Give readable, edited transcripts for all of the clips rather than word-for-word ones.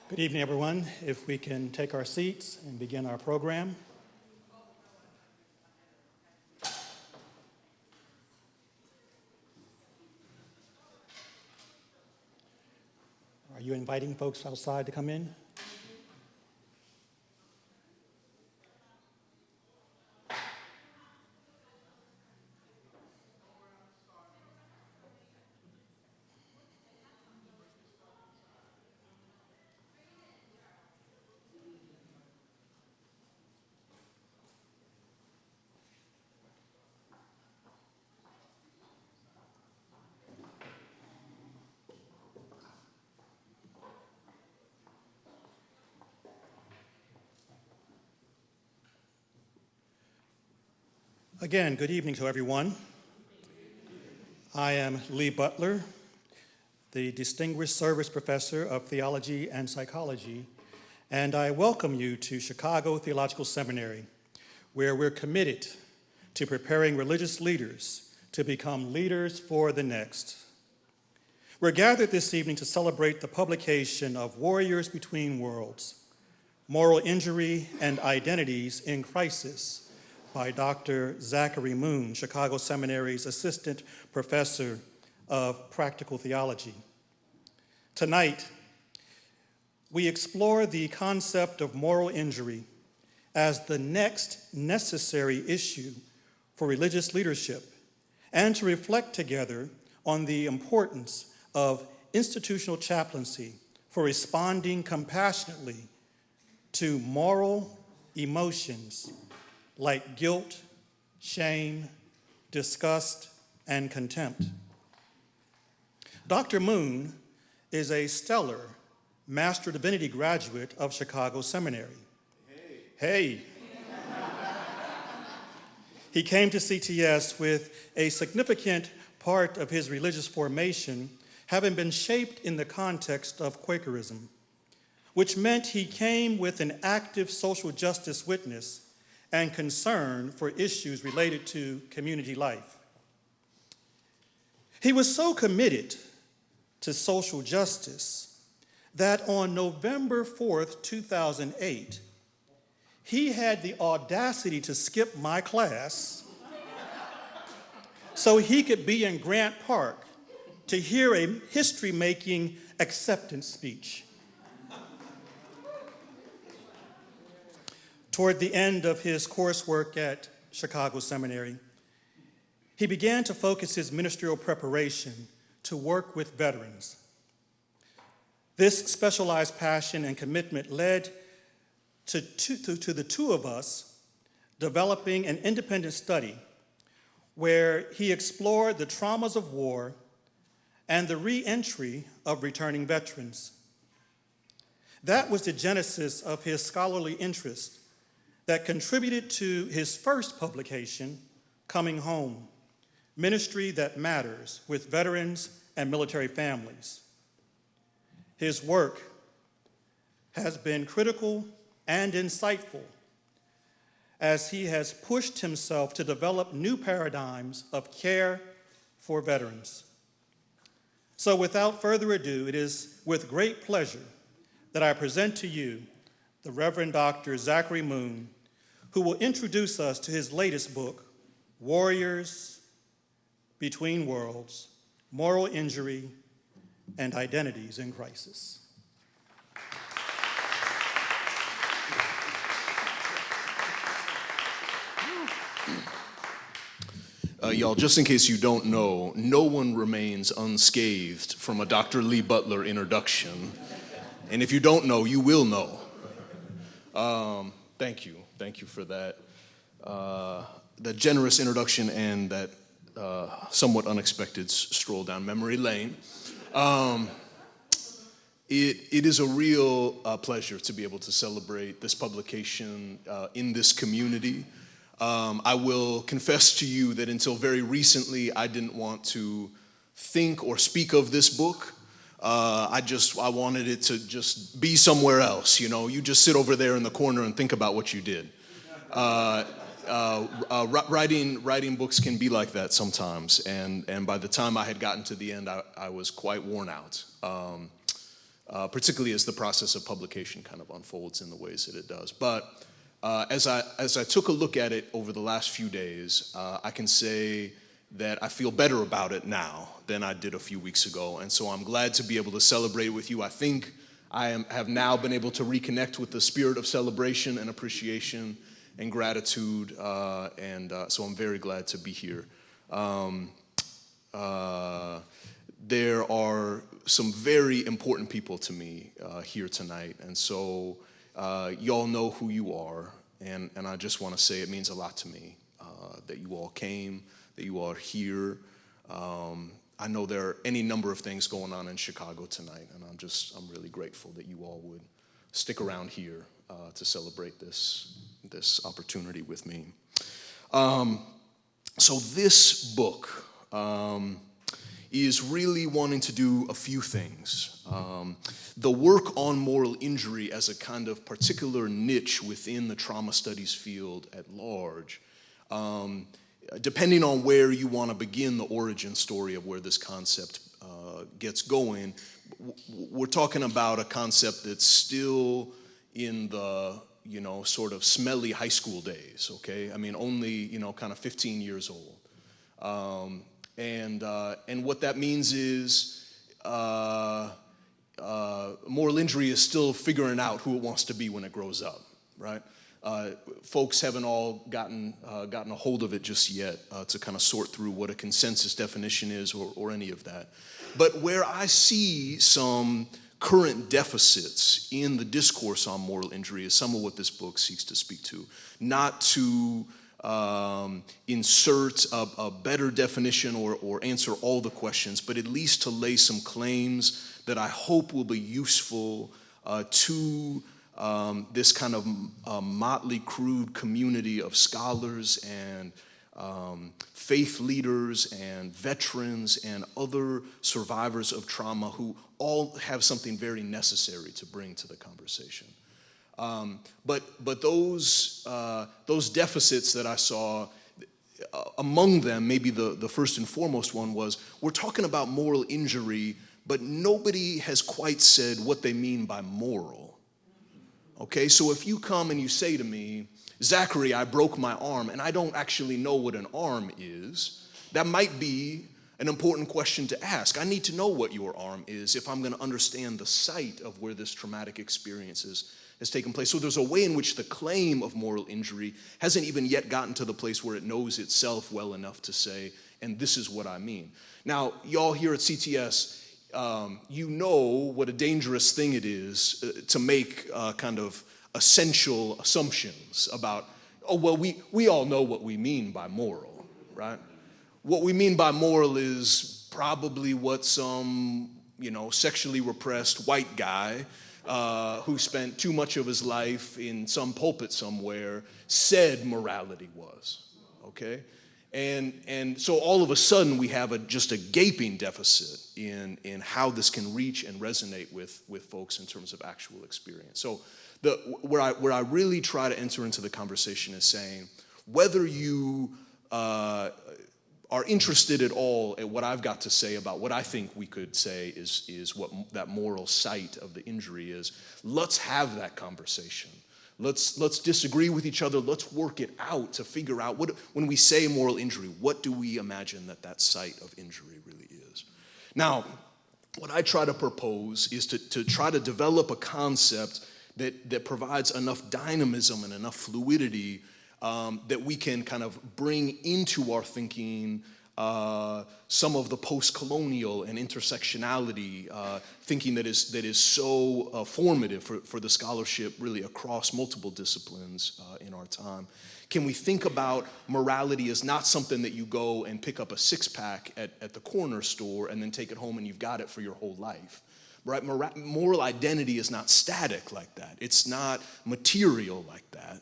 Good evening, everyone. If we can take our seats and begin our program. Are you inviting folks outside to come in? Again, good evening to everyone. I am Lee Butler, the Distinguished Service Professor of Theology and Psychology, and I welcome you to Chicago Theological Seminary, where we're committed to preparing religious leaders to become leaders for the next. We're gathered this evening to celebrate the publication of Warriors Between Worlds, Moral Injury and Identities in Crisis, by Dr. Zachary Moon, Chicago Seminary's Assistant Professor of Practical Theology. Tonight, we explore the concept of moral injury as the next necessary issue for religious leadership and to reflect together on the importance of institutional chaplaincy for responding compassionately to moral emotions like guilt, shame, disgust, and contempt. Dr. Moon is a stellar Master of Divinity graduate of Chicago Seminary. Hey. He came to CTS with a significant part of his religious formation having been shaped in the context of Quakerism, which meant he came with an active social justice witness and concern for issues related to community life. He was so committed to social justice that on November 4th, 2008, he had the audacity to skip my class so he could be in Grant Park to hear a history-making acceptance speech. Toward the end of his coursework at Chicago Seminary, he began to focus his ministerial preparation to work with veterans. This specialized passion and commitment led to the two of us developing an independent study where he explored the traumas of war and the re-entry of returning veterans. That was the genesis of his scholarly interest that contributed to his first publication, Coming Home, Ministry That Matters with Veterans and Military Families. His work has been critical and insightful as he has pushed himself to develop new paradigms of care for veterans. So without further ado, it is with great pleasure that I present to you the Rev Dr. Zachary Moon, who will introduce us to his latest book, Warriors Between Worlds, Moral Injury and Identities in Crisis. Y'all, just in case you don't know, no one remains unscathed from a Dr. Lee Butler introduction. And if you don't know, you will know. Thank you. Thank you for that generous introduction and that somewhat unexpected stroll down memory lane. It is a real pleasure to be able to celebrate this publication in this community. I will confess to you that until very recently, I didn't want to think or speak of this book. I wanted it to just be somewhere else. You know, you just sit over there in the corner and think about what you did. Writing books can be like that sometimes, and by the time I had gotten to the end, I was quite worn out. particularly as the process of publication kind of unfolds in the ways that it does. But as I took a look at it over the last few days, I can say that I feel better about it now than I did a few weeks ago. And so I'm glad to be able to celebrate with you. I think have now been able to reconnect with the spirit of celebration and appreciation and gratitude. So I'm very glad to be here. There are some very important people to me here tonight. And so y'all know who you are. And I just want to say it means a lot to me that you all came, that you all are here. I know there are any number of things going on in Chicago tonight, and I'm really grateful that you all would stick around here to celebrate this opportunity with me. So this book is really wanting to do a few things. The work on moral injury as a kind of particular niche within the trauma studies field at large, depending on where you want to begin the origin story of where this concept gets going, we're talking about a concept that's still in the, sort of smelly high school days, okay? I mean, only, kind of 15 years old. And what that means is moral injury is still figuring out who it wants to be when it grows up, right? Folks haven't all gotten a hold of it just yet to kind of sort through what a consensus definition is or any of that. But where I see some current deficits in the discourse on moral injury is some of what this book seeks to speak to. Not to insert a better definition or answer all the questions, but at least to lay some claims that I hope will be useful to this kind of motley, crude community of scholars and faith leaders and veterans and other survivors of trauma who all have something very necessary to bring to the conversation. But those deficits that I saw, among them, maybe the first and foremost one was, we're talking about moral injury, but nobody has quite said what they mean by moral. Okay, so if you come and you say to me, Zachary, I broke my arm, and I don't actually know what an arm is, that might be an important question to ask. I need to know what your arm is if I'm going to understand the site of where this traumatic experience has taken place. So there's a way in which the claim of moral injury hasn't even yet gotten to the place where it knows itself well enough to say, and this is what I mean. Now, y'all here at CTS, you know what a dangerous thing it is to make kind of essential assumptions about, we all know what we mean by moral, right? What we mean by moral is probably what some, sexually repressed white guy who spent too much of his life in some pulpit somewhere said morality was, okay? And so all of a sudden we have just a gaping deficit in how this can reach and resonate with folks in terms of actual experience. So where I really try to enter into the conversation is saying, whether you are interested at all at what I've got to say about what I think we could say is what that moral site of the injury is, let's have that conversation. Let's disagree with each other. Let's work it out to figure out when we say moral injury, what do we imagine that site of injury really is? Now, what I try to propose is to try to develop a concept that provides enough dynamism and enough fluidity that we can kind of bring into our thinking some of the post-colonial and intersectionality thinking that is so formative for the scholarship really across multiple disciplines in our time. Can we think about morality as not something that you go and pick up a six-pack at the corner store and then take it home and you've got it for your whole life? Right? Moral identity is not static like that. It's not material like that.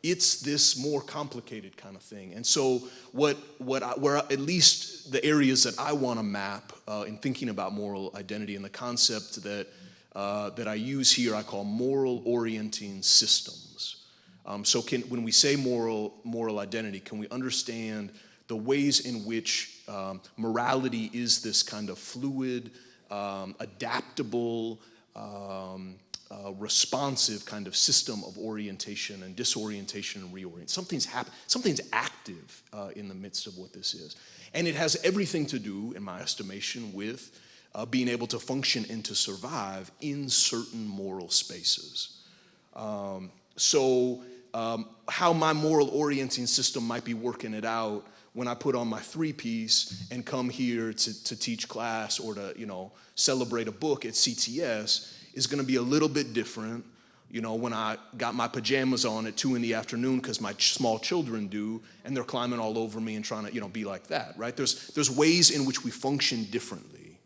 It's this more complicated kind of thing. And so where at least the areas that I want to map in thinking about moral identity and the concept that I use here, I call moral orienting systems. So when we say moral identity, can we understand the ways in which morality is this kind of fluid, adaptable, responsive kind of system of orientation and disorientation and reorient. Something's active in the midst of what this is. And it has everything to do, in my estimation, with being able to function and to survive in certain moral spaces. How my moral orienting system might be working it out when I put on my three-piece and come here to teach class or to, celebrate a book at CTS is going to be a little bit different, when I got my pajamas on at 2 p.m. because my small children do, and they're climbing all over me and trying to, be like that, right? There's ways in which we function differently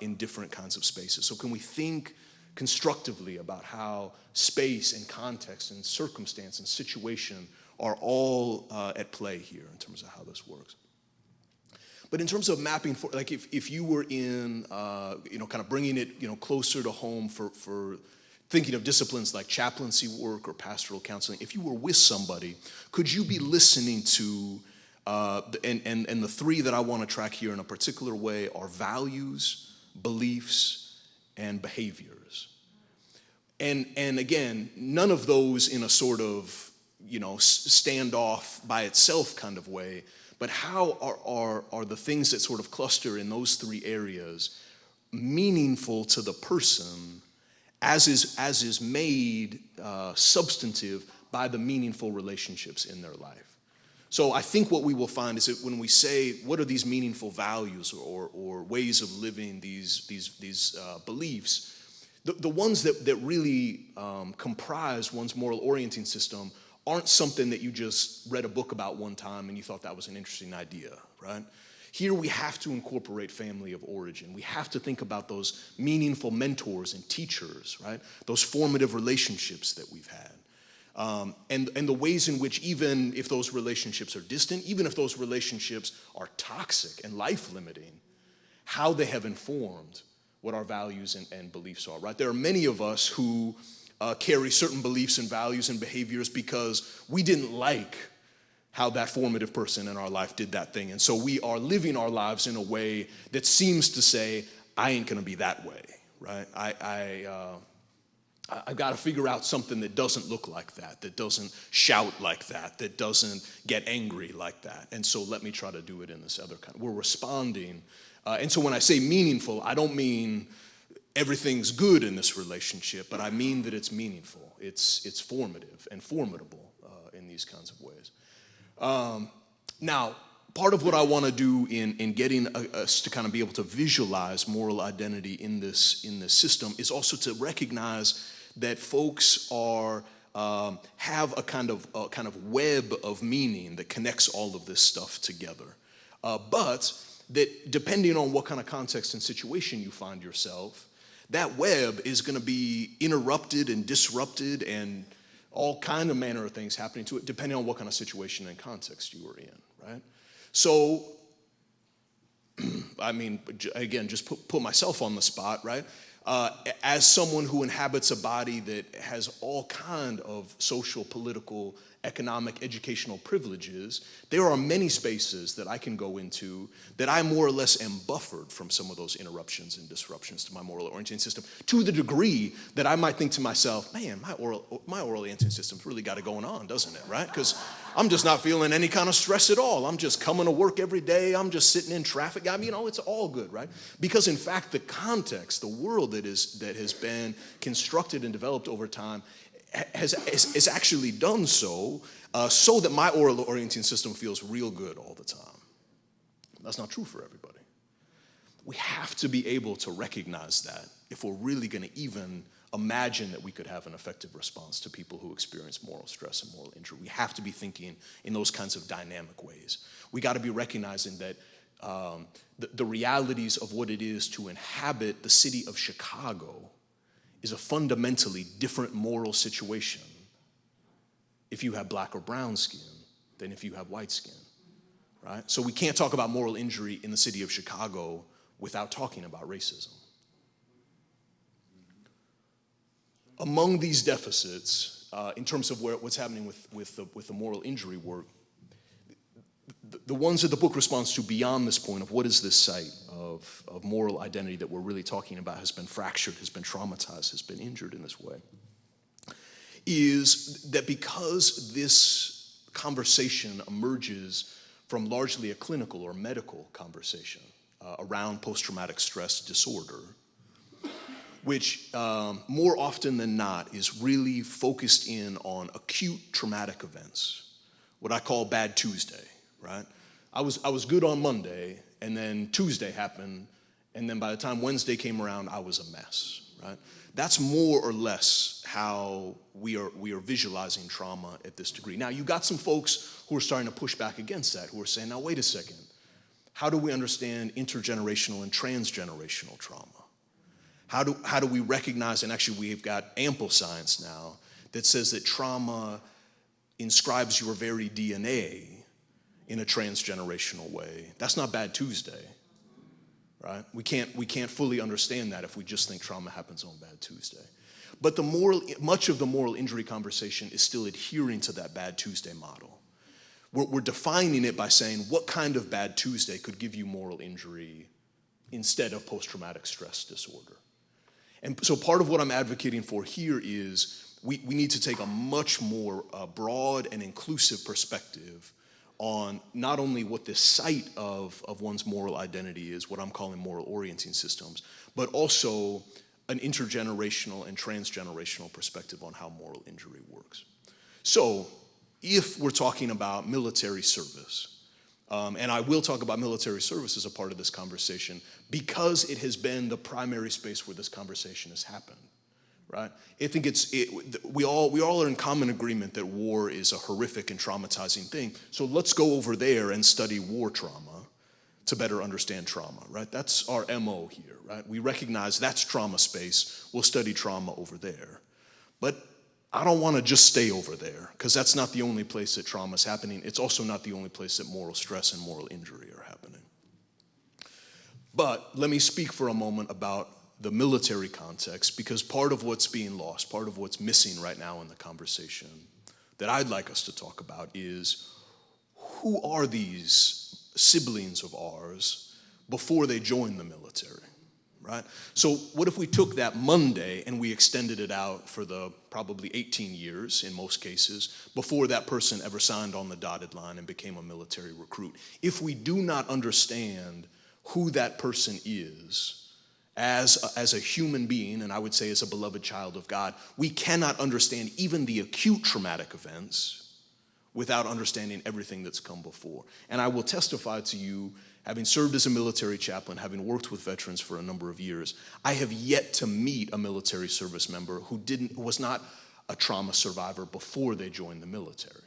in different kinds of spaces. So can we think constructively about how space and context and circumstance and situation are all at play here in terms of how this works? But in terms of mapping, for like if you were in, kind of bringing it, closer to home for thinking of disciplines like chaplaincy work or pastoral counseling, if you were with somebody, could you be listening to, and the three that I want to track here in a particular way are values, beliefs, and behaviors. And again, none of those in a sort of, standoff by itself kind of way, but how are the things that sort of cluster in those three areas meaningful to the person as is made substantive by the meaningful relationships in their life? So I think what we will find is that when we say, what are these meaningful values or ways of living these beliefs, the ones that really comprise one's moral orienting system aren't something that you just read a book about one time and you thought that was an interesting idea, right? Here we have to incorporate family of origin. We have to think about those meaningful mentors and teachers, right? Those formative relationships that we've had. And the ways in which, even if those relationships are distant, even if those relationships are toxic and life-limiting, how they have informed what our values and beliefs are, right? There are many of us who carry certain beliefs and values and behaviors because we didn't like how that formative person in our life did that thing. And so we are living our lives in a way that seems to say, I ain't gonna be that way, right? I've got to figure out something that doesn't look like that doesn't shout like that doesn't get angry like that. And so let me try to do it in this other kind. We're responding. And so when I say meaningful, I don't mean everything's good in this relationship, but I mean that it's meaningful. It's formative and formidable in these kinds of ways. Now, part of what I want to do in getting us to kind of be able to visualize moral identity in this system is also to recognize that folks have a kind of web of meaning that connects all of this stuff together. But that depending on what kind of context and situation you find yourself, that web is going to be interrupted and disrupted and all kind of manner of things happening to it, depending on what kind of situation and context you are in, right? So, I mean, again, just put myself on the spot, right? As someone who inhabits a body that has all kind of social, political, economic, educational privileges, there are many spaces that I can go into that I more or less am buffered from some of those interruptions and disruptions to my moral orienting system, to the degree that I might think to myself, man, my oral orienting system's really got it going on, doesn't it, right? Because I'm just not feeling any kind of stress at all. I'm just coming to work every day. I'm just sitting in traffic. I mean, it's all good, right? Because in fact, the context, the world that has been constructed and developed over time has actually done so that my oral orienting system feels real good all the time. That's not true for everybody. We have to be able to recognize that if we're really going to even imagine that we could have an effective response to people who experience moral stress and moral injury. We have to be thinking in those kinds of dynamic ways. We got to be recognizing that the realities of what it is to inhabit the city of Chicago is a fundamentally different moral situation if you have black or brown skin than if you have white skin, right? So we can't talk about moral injury in the city of Chicago without talking about racism. Among these deficits, in terms of what's happening with the moral injury work, the ones that the book responds to beyond this point of what is this site of of moral identity that we're really talking about has been fractured, has been traumatized, has been injured in this way, is that because this conversation emerges from largely a clinical or medical conversation around post-traumatic stress disorder, which more often than not is really focused in on acute traumatic events, what I call bad Tuesday, right? I was good on Monday, and then Tuesday happened, and then by the time Wednesday came around, I was a mess, right? That's more or less how we are visualizing trauma at this degree. Now, you got some folks who are starting to push back against that, who are saying, now wait a second, how do we understand intergenerational and transgenerational trauma? How do we recognize, and actually we've got ample science now that says that trauma inscribes your very DNA in a transgenerational way. That's not bad Tuesday, right? We can't fully understand that if we just think trauma happens on bad Tuesday. But much of the moral injury conversation is still adhering to that bad Tuesday model. We're defining it by saying what kind of bad Tuesday could give you moral injury instead of post-traumatic stress disorder. And so part of what I'm advocating for here is we need to take a much more broad and inclusive perspective on not only what the site of one's moral identity is, what I'm calling moral orienting systems, but also an intergenerational and transgenerational perspective on how moral injury works. So if we're talking about military service, and I will talk about military service as a part of this conversation because it has been the primary space where this conversation has happened, right? I think we all are in common agreement that war is a horrific and traumatizing thing. So let's go over there and study war trauma to better understand trauma, right? That's our MO here, right? We recognize that's trauma space. We'll study trauma over there. But I don't want to just stay over there because that's not the only place that trauma is happening. It's also not the only place that moral stress and moral injury are happening. But let me speak for a moment about the military context, because part of what's being lost, part of what's missing right now in the conversation that I'd like us to talk about is who are these siblings of ours before they join the military, right? So what if we took that Monday and we extended it out for the probably 18 years in most cases before that person ever signed on the dotted line and became a military recruit? If we do not understand who that person is as a human being, and I would say as a beloved child of God, we cannot understand even the acute traumatic events without understanding everything that's come before. And I will testify to you, having served as a military chaplain, having worked with veterans for a number of years, I have yet to meet a military service member who was not a trauma survivor before they joined the military.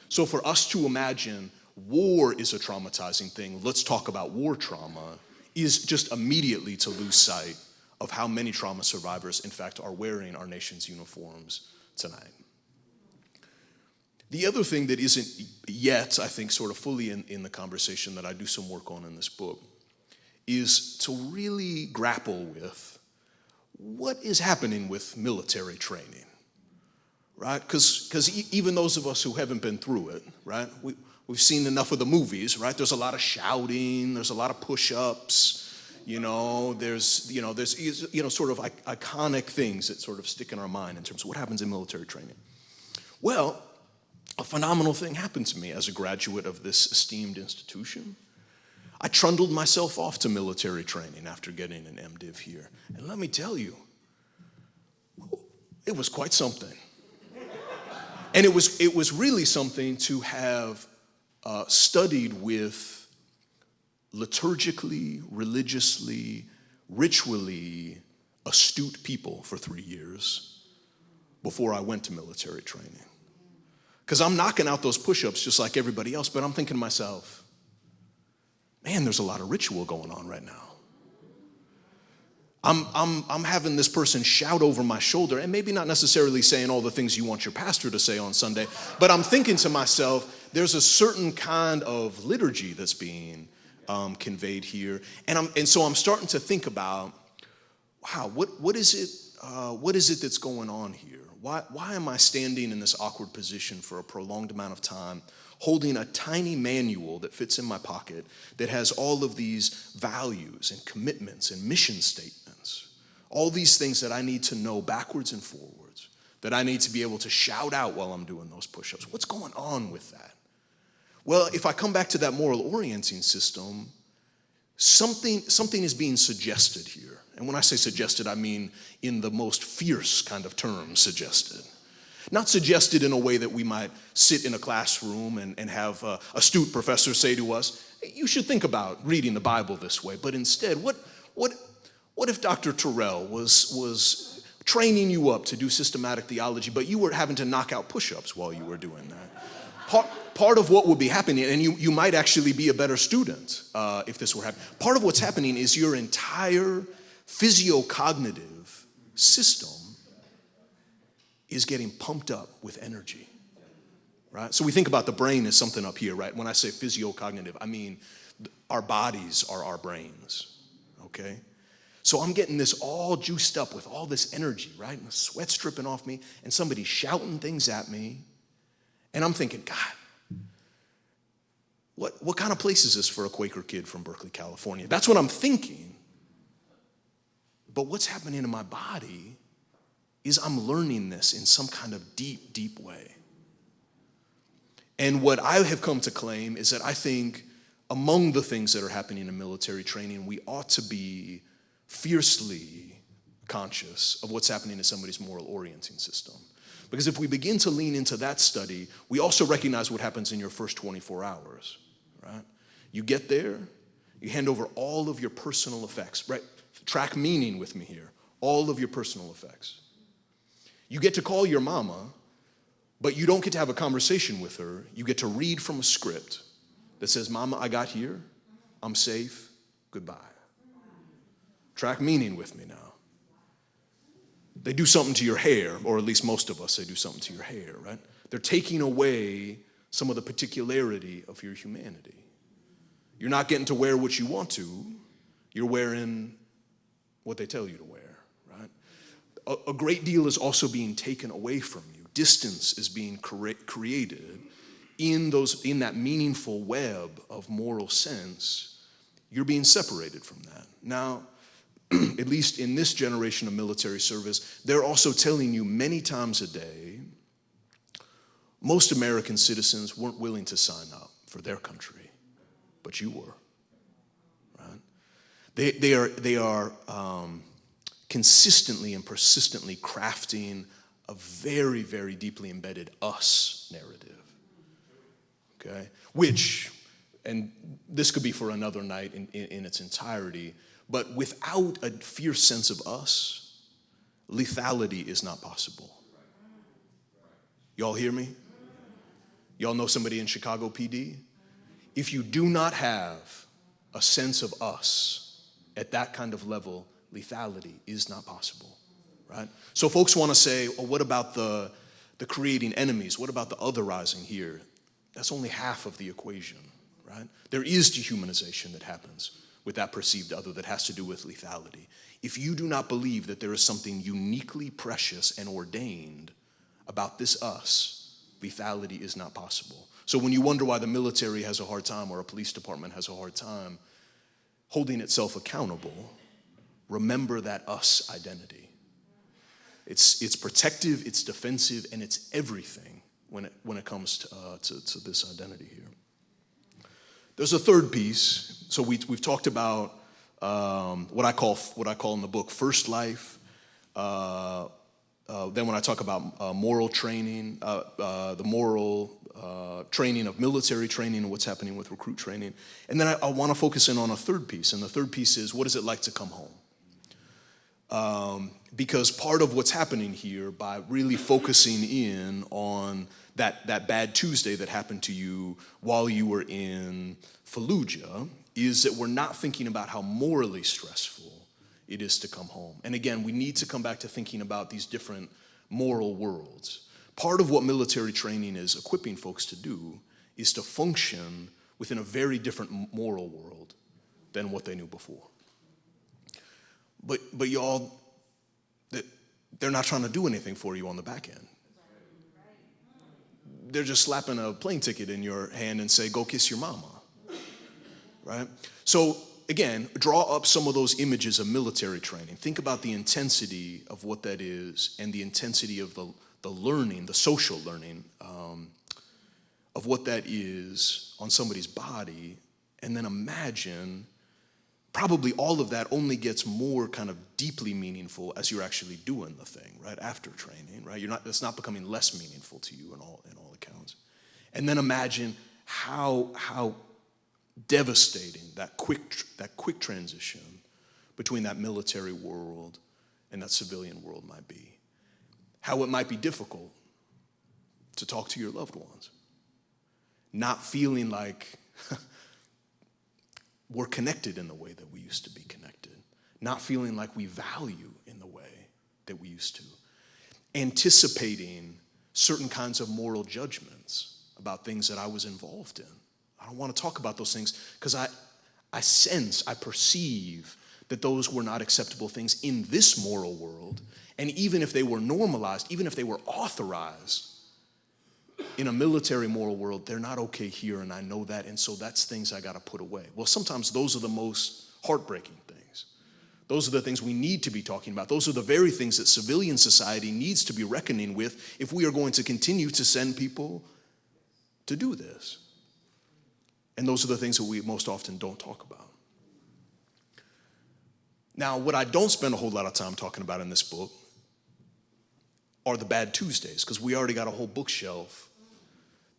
So for us to imagine war is a traumatizing thing, let's talk about war trauma, is just immediately to lose sight of how many trauma survivors, in fact, are wearing our nation's uniforms tonight. The other thing that isn't yet, I think, sort of fully in the conversation that I do some work on in this book is to really grapple with what is happening with military training, right? Because even those of us who haven't been through it, right, we've seen enough of the movies, right? There's a lot of shouting, there's a lot of push-ups, there's sort of iconic things that sort of stick in our mind in terms of what happens in military training. Well, a phenomenal thing happened to me as a graduate of this esteemed institution. I trundled myself off to military training after getting an MDiv here. And let me tell you, it was quite something. And it was really something to have studied with liturgically, religiously, ritually astute people for 3 years before I went to military training. Because I'm knocking out those push-ups just like everybody else, but I'm thinking to myself, man, there's a lot of ritual going on right now. I'm having this person shout over my shoulder, and maybe not necessarily saying all the things you want your pastor to say on Sunday, but I'm thinking to myself, there's a certain kind of liturgy that's being conveyed here, and so I'm starting to think about, wow, what is it that's going on here? Why am I standing in this awkward position for a prolonged amount of time, holding a tiny manual that fits in my pocket that has all of these values and commitments and mission statements, all these things that I need to know backwards and forwards, that I need to be able to shout out while I'm doing those push-ups. What's going on with that? Well, if I come back to that moral orienting system, something is being suggested here. And when I say suggested, I mean in the most fierce kind of term, suggested. Not suggested in a way that we might sit in a classroom and have a astute professor say to us, you should think about reading the Bible this way. But instead, what if Dr. Terrell was training you up to do systematic theology, but you were having to knock out push-ups while you were doing that? Part of what would be happening, and you might actually be a better student if this were happening. Part of what's happening is your entire physiocognitive system is getting pumped up with energy, right? So we think about the brain as something up here, right? When I say physiocognitive, I mean our bodies are our brains, okay? So I'm getting this all juiced up with all this energy, right? And the sweat's dripping off me, and somebody's shouting things at me, and I'm thinking, God, what kind of place is this for a Quaker kid from Berkeley, California? That's what I'm thinking. But what's happening in my body is I'm learning this in some kind of deep, deep way. And what I have come to claim is that I think among the things that are happening in military training, we ought to be fiercely conscious of what's happening in somebody's moral orienting system. Because if we begin to lean into that study, we also recognize what happens in your first 24 hours, right? You get there, you hand over all of your personal effects, right? Track meaning with me here. All of your personal effects. You get to call your mama, but you don't get to have a conversation with her. You get to read from a script that says, Mama, I got here. I'm safe. Goodbye. Track meaning with me now. They do something to your hair, or at least most of us, they do something to your hair, right? They're taking away some of the particularity of your humanity. You're not getting to wear what you want to. You're wearing what they tell you to wear. A great deal is also being taken away from you. Distance is being created in that meaningful web of moral sense. You're being separated from that. Now, at least in this generation of military service, they're also telling you many times a day, most American citizens weren't willing to sign up for their country, but you were. Right? They are consistently and persistently crafting a very, very deeply embedded us narrative, okay? Which, and this could be for another night in its entirety, but without a fierce sense of us, lethality is not possible. Y'all hear me? Y'all know somebody in Chicago PD? If you do not have a sense of us at that kind of level, lethality is not possible, right? So folks want to say, oh, what about the creating enemies? What about the otherizing here? That's only half of the equation, right? There is dehumanization that happens with that perceived other that has to do with lethality. If you do not believe that there is something uniquely precious and ordained about this us, lethality is not possible. So when you wonder why the military has a hard time or a police department has a hard time holding itself accountable, remember that us identity. It's protective, it's defensive, and it's everything when it comes to this identity here. There's a third piece. So we've talked about what I call in the book first life. Then when I talk about moral training, the moral training of military training and what's happening with recruit training. And then I want to focus in on a third piece. And the third piece is, what is it like to come home? Because part of what's happening here by really focusing in on that bad Tuesday that happened to you while you were in Fallujah is that we're not thinking about how morally stressful it is to come home. And again, we need to come back to thinking about these different moral worlds. Part of what military training is equipping folks to do is to function within a very different moral world than what they knew before. But y'all, they're not trying to do anything for you on the back end. they're just slapping a plane ticket in your hand and say, go kiss your mama, right? So again, draw up some of those images of military training. Think about the intensity of what that is and the intensity of the learning, the social learning of what that is on somebody's body. And then imagine probably all of that only gets more kind of deeply meaningful as you're actually doing the thing, right? After training, right? It's not becoming less meaningful to you in all accounts. And then imagine how devastating that quick transition between that military world and that civilian world might be. How it might be difficult to talk to your loved ones, not feeling like we're connected in the way that we used to be connected, not feeling like we value in the way that we used to, anticipating certain kinds of moral judgments about things that I was involved in. I don't want to talk about those things because I perceive that those were not acceptable things in this moral world. And even if they were normalized, even if they were authorized in a military moral world, they're not okay here, and I know that, and so that's things I got to put away. Well, sometimes those are the most heartbreaking things. Those are the things we need to be talking about. Those are the very things that civilian society needs to be reckoning with if we are going to continue to send people to do this. And those are the things that we most often don't talk about. Now, what I don't spend a whole lot of time talking about in this book are the bad Tuesdays, because we already got a whole bookshelf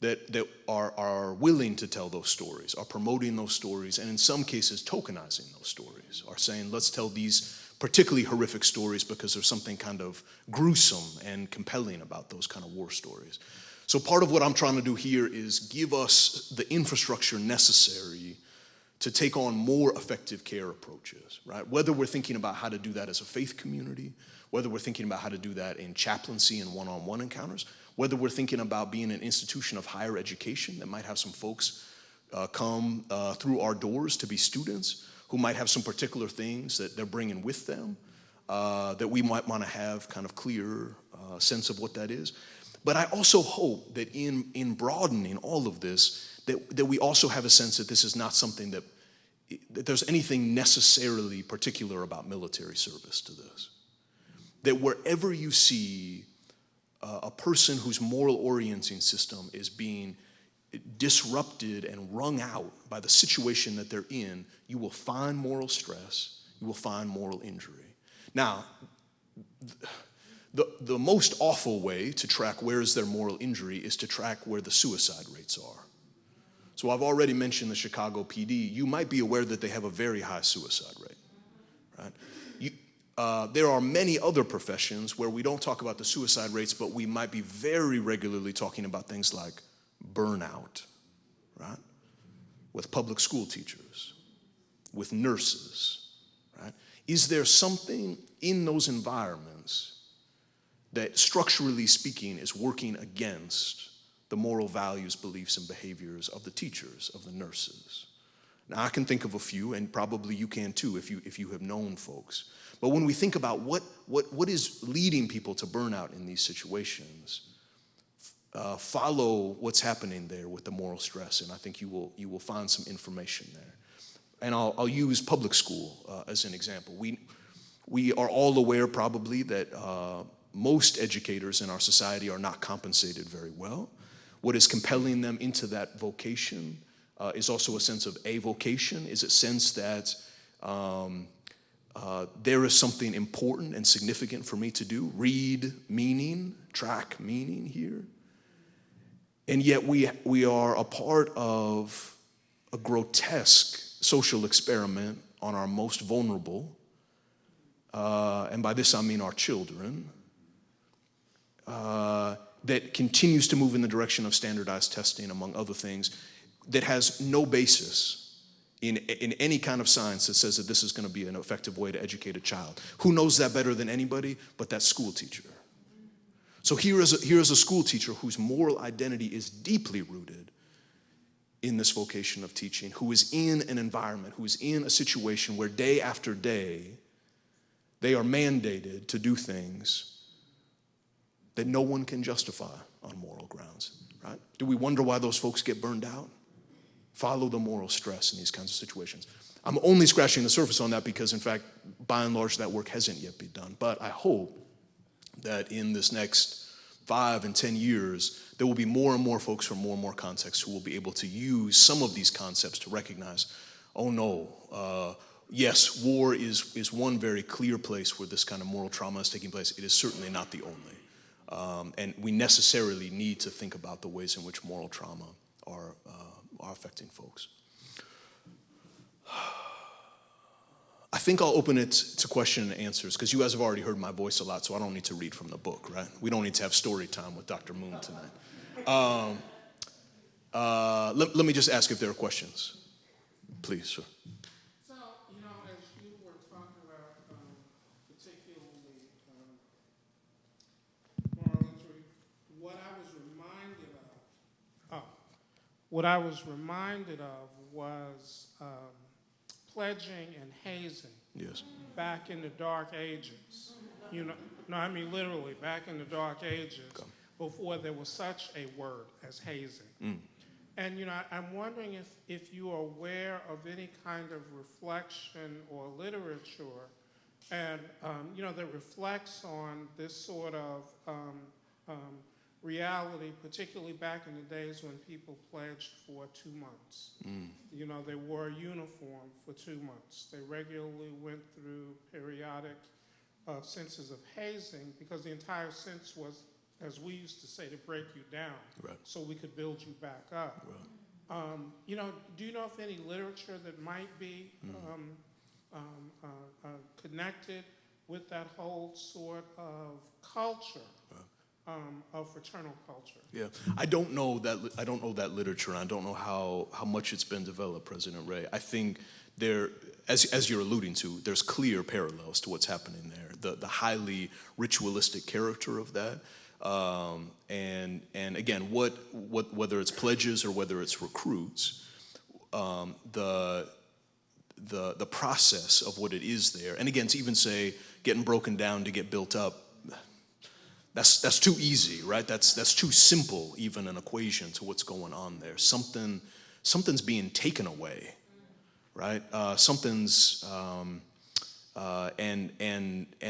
that are willing to tell those stories, are promoting those stories, and in some cases tokenizing those stories, are saying, let's tell these particularly horrific stories because there's something kind of gruesome and compelling about those kind of war stories. So part of what I'm trying to do here is give us the infrastructure necessary to take on more effective care approaches, right? Whether we're thinking about how to do that as a faith community, whether we're thinking about how to do that in chaplaincy and one-on-one encounters, whether we're thinking about being an institution of higher education that might have some folks come through our doors to be students who might have some particular things that they're bringing with them that we might want to have kind of clear sense of what that is. But I also hope that in broadening all of this, that we also have a sense that this is not something that there's anything necessarily particular about military service to this. That wherever you see a person whose moral orienting system is being disrupted and wrung out by the situation that they're in, you will find moral stress, you will find moral injury. Now, the most awful way to track where is their moral injury is to track where the suicide rates are. So I've already mentioned the Chicago PD. You might be aware that they have a very high suicide rate, right? There are many other professions where we don't talk about the suicide rates, but we might be very regularly talking about things like burnout, right? With public school teachers, with nurses, right? Is there something in those environments that structurally speaking is working against the moral values, beliefs, and behaviors of the teachers, of the nurses? Now, I can think of a few, and probably you can too if you have known folks. But when we think about what is leading people to burnout in these situations, follow what's happening there with the moral stress, and I think you will find some information there. And I'll use public school as an example. We are all aware probably that most educators in our society are not compensated very well. What is compelling them into that vocation is also a sense of avocation, is a sense that there is something important and significant for me to do. Read meaning, track meaning here. And yet we are a part of a grotesque social experiment on our most vulnerable, and by this I mean our children, that continues to move in the direction of standardized testing, among other things, that has no basis in any kind of science that says that this is going to be an effective way to educate a child. Who knows that better than anybody but that school teacher? So here is a school teacher whose moral identity is deeply rooted in this vocation of teaching, who is in an environment, who is in a situation where day after day they are mandated to do things that no one can justify on moral grounds. right? Do we wonder why those folks get burned out? Follow the moral stress in these kinds of situations. I'm only scratching the surface on that because, in fact, by and large, that work hasn't yet been done. But I hope that in this next 5 and 10 years, there will be more and more folks from more and more contexts who will be able to use some of these concepts to recognize, oh no, yes, war is one very clear place where this kind of moral trauma is taking place. It is certainly not the only. And we necessarily need to think about the ways in which moral trauma are affecting folks. I think I'll open it to question and answers, because you guys have already heard my voice a lot, so I don't need to read from the book, right? We don't need to have story time with Dr. Moon tonight. Let me just ask if there are questions. Please, sir. So, as you were talking about particularly moral injury, what I was reminded of was pledging and hazing. Yes. Back in the Dark Ages. Literally, back in the Dark Ages, before there was such a word as hazing. Mm. And, I'm wondering if you are aware of any kind of reflection or literature and, that reflects on this sort of reality, particularly back in the days when people pledged for 2 months. Mm. They wore a uniform for 2 months. They regularly went through periodic senses of hazing, because the entire sense was, as we used to say, to break you down, right, so we could build you back up. Right. Do you know of any literature that might be connected with that whole sort of culture? Of fraternal culture. Yeah, I don't know that literature, and I don't know how much it's been developed, President Ray. I think there, as you're alluding to, there's clear parallels to what's happening there. The highly ritualistic character of that, and again, whether it's pledges or whether it's recruits, the process of what it is there, and again, to even say getting broken down to get built up. That's too easy, right? That's too simple, even an equation to what's going on there. Something's being taken away, right? And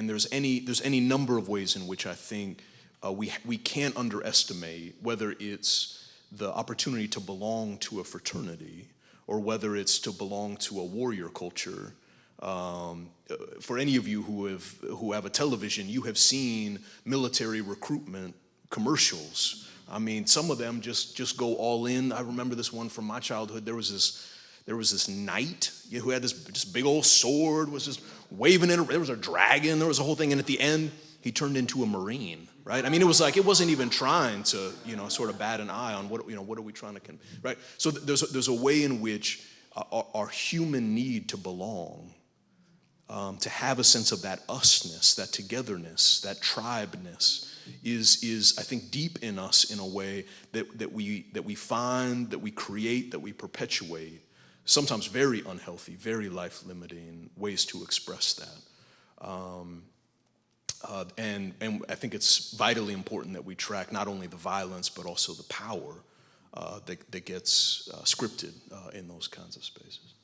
there's any number of ways in which I think we can't underestimate, whether it's the opportunity to belong to a fraternity or whether it's to belong to a warrior culture. For any of you who have a television, you have seen military recruitment commercials. I mean, some of them just go all in. I remember this one from my childhood. There was this knight who had this big old sword, was just waving it. There was a dragon. There was a whole thing, and at the end, he turned into a Marine. Right? I mean, it was like, it wasn't even trying to, sort of bat an eye on what are we trying to, right? So there's a way in which our human need to belong, to have a sense of that usness, that togetherness, that tribeness is I think deep in us in a way that we find, that we create, that we perpetuate, sometimes very unhealthy, very life-limiting ways to express that. And I think it's vitally important that we track not only the violence but also the power that gets scripted in those kinds of spaces.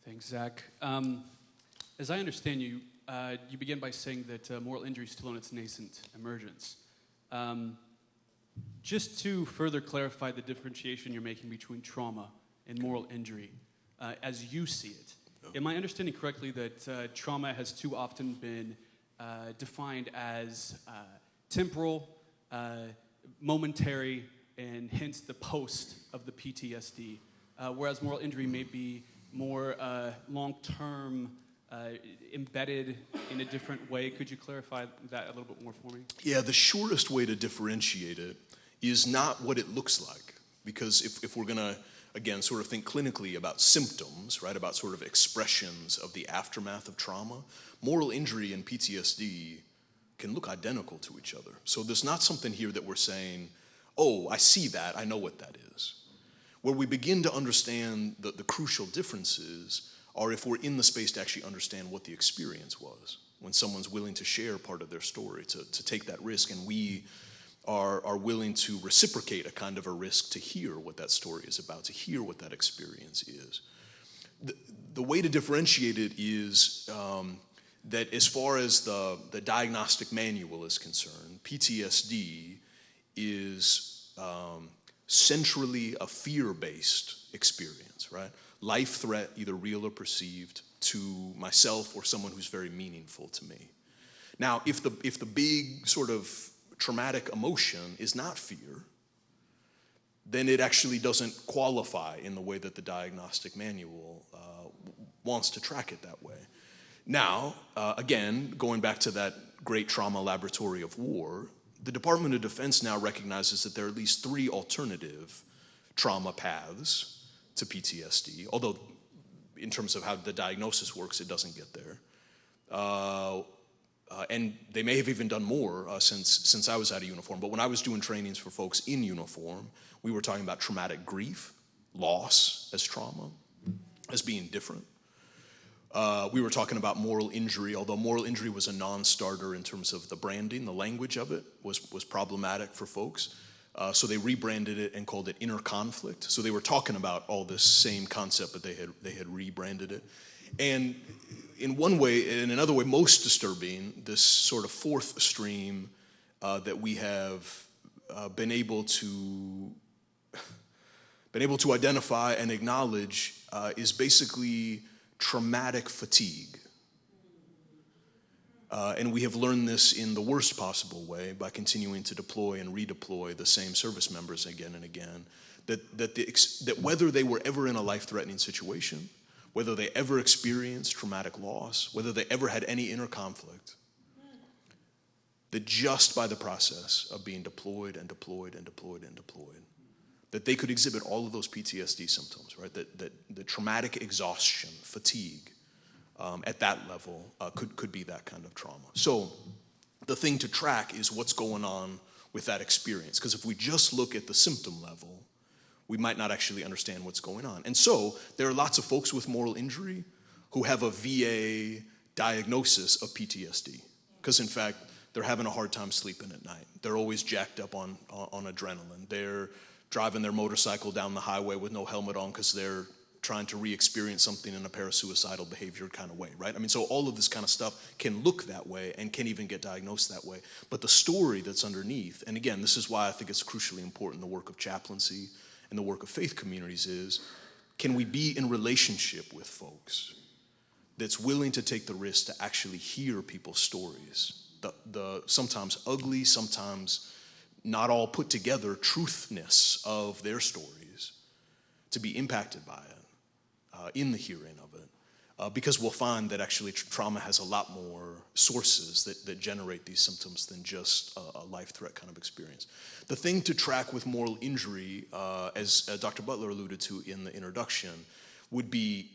Thanks, Zach. As I understand you, you began by saying that moral injury is still in its nascent emergence. Just to further clarify the differentiation you're making between trauma and moral injury, as you see it, am I understanding correctly that trauma has too often been defined as temporal, momentary, and hence the post of the PTSD, whereas moral injury may be more long-term, embedded in a different way? Could you clarify that a little bit more for me? Yeah, the shortest way to differentiate it is not what it looks like. Because if we're going to, again, sort of think clinically about symptoms, right, about sort of expressions of the aftermath of trauma, moral injury and PTSD can look identical to each other. So there's not something here that we're saying, oh, I see that, I know what that is. Where we begin to understand the crucial differences are if we're in the space to actually understand what the experience was. when someone's willing to share part of their story, to take that risk, and we are willing to reciprocate a kind of a risk to hear what that story is about, to hear what that experience is. The way to differentiate it is that as far as the diagnostic manual is concerned, PTSD is centrally a fear-based experience, right? Life threat, either real or perceived, to myself or someone who's very meaningful to me. Now, if the big sort of traumatic emotion is not fear, then it actually doesn't qualify in the way that the diagnostic manual wants to track it that way. Now, again, going back to that great trauma laboratory of war, the Department of Defense now recognizes that there are at least 3 alternative trauma paths to PTSD, although in terms of how the diagnosis works, it doesn't get there. And they may have even done more since I was out of uniform. But when I was doing trainings for folks in uniform, we were talking about traumatic grief, loss as trauma, as being different. We were talking about moral injury, although moral injury was a non-starter in terms of the branding. The language of it was problematic for folks. So they rebranded it and called it inner conflict. So they were talking about all this same concept, but they had rebranded it. And in one way, in another way, most disturbing, this sort of 4th stream that we have been able to identify and acknowledge is basically traumatic fatigue. And we have learned this in the worst possible way by continuing to deploy and redeploy the same service members again and again, that whether they were ever in a life-threatening situation, whether they ever experienced traumatic loss, whether they ever had any inner conflict, that just by the process of being deployed and deployed and deployed and deployed, that they could exhibit all of those PTSD symptoms, right? That the traumatic exhaustion, fatigue, at that level could be that kind of trauma. So the thing to track is what's going on with that experience, because if we just look at the symptom level, we might not actually understand what's going on. And so there are lots of folks with moral injury who have a VA diagnosis of PTSD, because in fact, they're having a hard time sleeping at night. They're always jacked up on adrenaline. They're driving their motorcycle down the highway with no helmet on because they're trying to re-experience something in a parasuicidal behavior kind of way, right? I mean, so all of this kind of stuff can look that way and can even get diagnosed that way. But the story that's underneath, and again, this is why I think it's crucially important, the work of chaplaincy and the work of faith communities is, can we be in relationship with folks that's willing to take the risk to actually hear people's stories, the sometimes ugly, sometimes not all put together truthness of their stories, to be impacted by it, in the hearing of it, because we'll find that actually trauma has a lot more sources that generate these symptoms than just a life threat kind of experience. The thing to track with moral injury, as Dr. Butler alluded to in the introduction, would be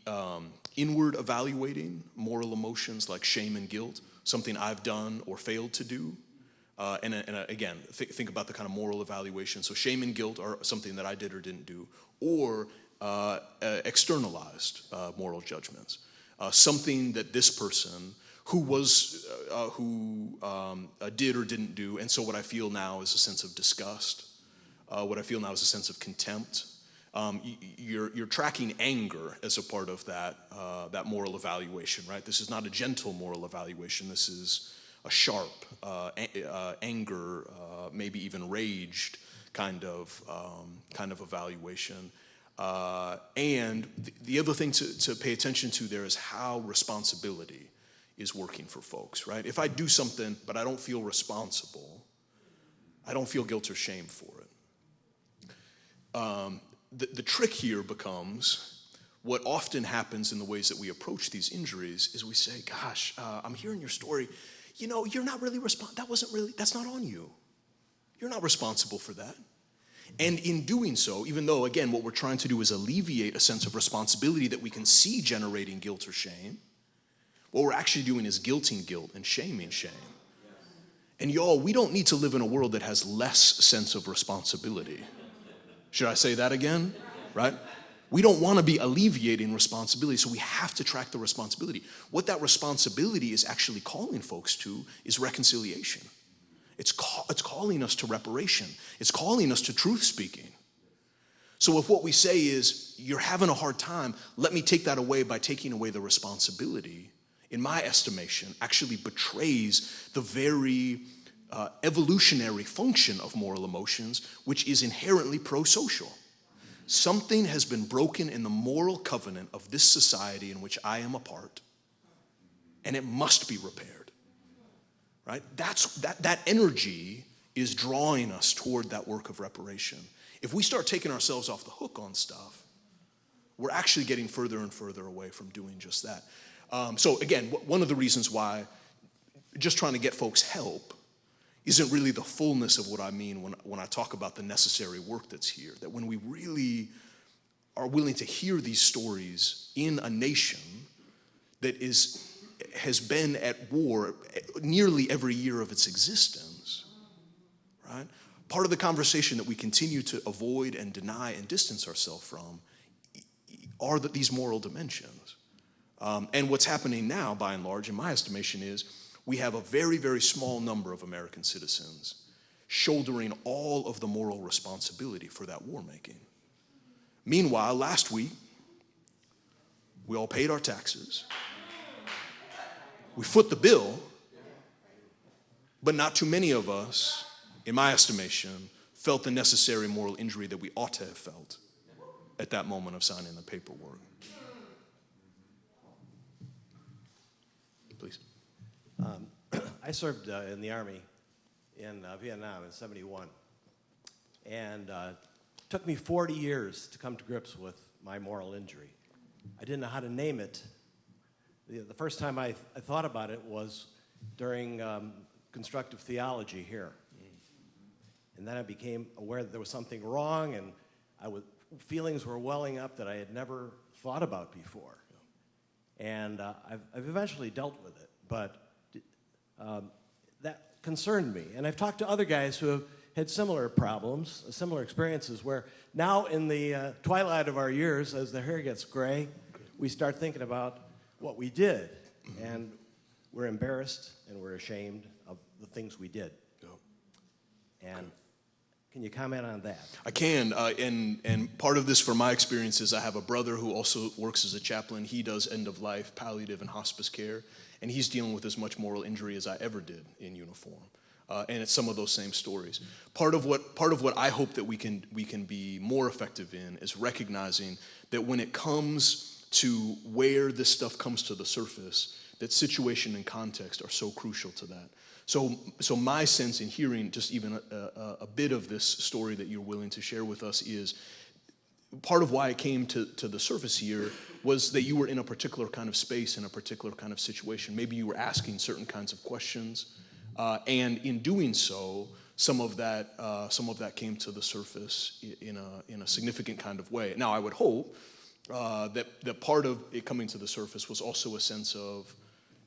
inward evaluating moral emotions like shame and guilt, something I've done or failed to do. And again, think about the kind of moral evaluation. So shame and guilt are something that I did or didn't do, or externalized moral judgments. Something that this person who did or didn't do, and so what I feel now is a sense of disgust. What I feel now is a sense of contempt. You're tracking anger as a part of that moral evaluation, right? This is not a gentle moral evaluation. This is a sharp anger, maybe even raged kind of evaluation. And the other thing to pay attention to there is how responsibility is working for folks, right? If I do something but I don't feel responsible, I don't feel guilt or shame for it. The trick here becomes what often happens in the ways that we approach these injuries is we say, gosh, I'm hearing your story. You know, you're not really that's not on you. You're not responsible for that. And in doing so, even though, again, what we're trying to do is alleviate a sense of responsibility that we can see generating guilt or shame, what we're actually doing is guilting guilt and shaming shame. And y'all, we don't need to live in a world that has less sense of responsibility. Should I say that again? Right? We don't want to be alleviating responsibility, so we have to track the responsibility. What that responsibility is actually calling folks to is reconciliation. It's calling us to reparation. It's calling us to truth speaking. So if what we say is, you're having a hard time, let me take that away by taking away the responsibility, in my estimation, actually betrays the very evolutionary function of moral emotions, which is inherently pro-social. Something has been broken in the moral covenant of this society in which I am a part, and it must be repaired. Right? That energy is drawing us toward that work of reparation. If we start taking ourselves off the hook on stuff, we're actually getting further and further away from doing just that. So again, one of the reasons why just trying to get folks help isn't really the fullness of what I mean when I talk about the necessary work that's here. That when we really are willing to hear these stories in a nation that has been at war nearly every year of its existence, right? Part of the conversation that we continue to avoid and deny and distance ourselves from are these moral dimensions. And what's happening now, by and large, in my estimation, is we have a very, very small number of American citizens shouldering all of the moral responsibility for that war making. Meanwhile, last week, we all paid our taxes. We foot the bill, but not too many of us, in my estimation, felt the necessary moral injury that we ought to have felt at that moment of signing the paperwork. Please. I served in the Army in Vietnam in '71, and it took me 40 years to come to grips with my moral injury. I didn't know how to name it. The first time I thought about it was during constructive theology here. And then I became aware that there was something wrong, and feelings were welling up that I had never thought about before. And I've eventually dealt with it, but that concerned me. And I've talked to other guys who have had similar problems, similar experiences, where now in the twilight of our years, as the hair gets gray, we start thinking about what we did. And we're embarrassed and we're ashamed of the things we did. And can you comment on that? I can, and part of this from my experience is I have a brother who also works as a chaplain. He does end-of-life, palliative, and hospice care, and he's dealing with as much moral injury as I ever did in uniform. And it's some of those same stories. Part of what I hope that we can be more effective in is recognizing that when it comes to where this stuff comes to the surface, that situation and context are so crucial to that. So my sense in hearing just even a bit of this story that you're willing to share with us is part of why it came to the surface here was that you were in a particular kind of space, in a particular kind of situation. Maybe you were asking certain kinds of questions, and in doing so, some of that came to the surface in a significant kind of way. Now, I would hope that part of it coming to the surface was also a sense of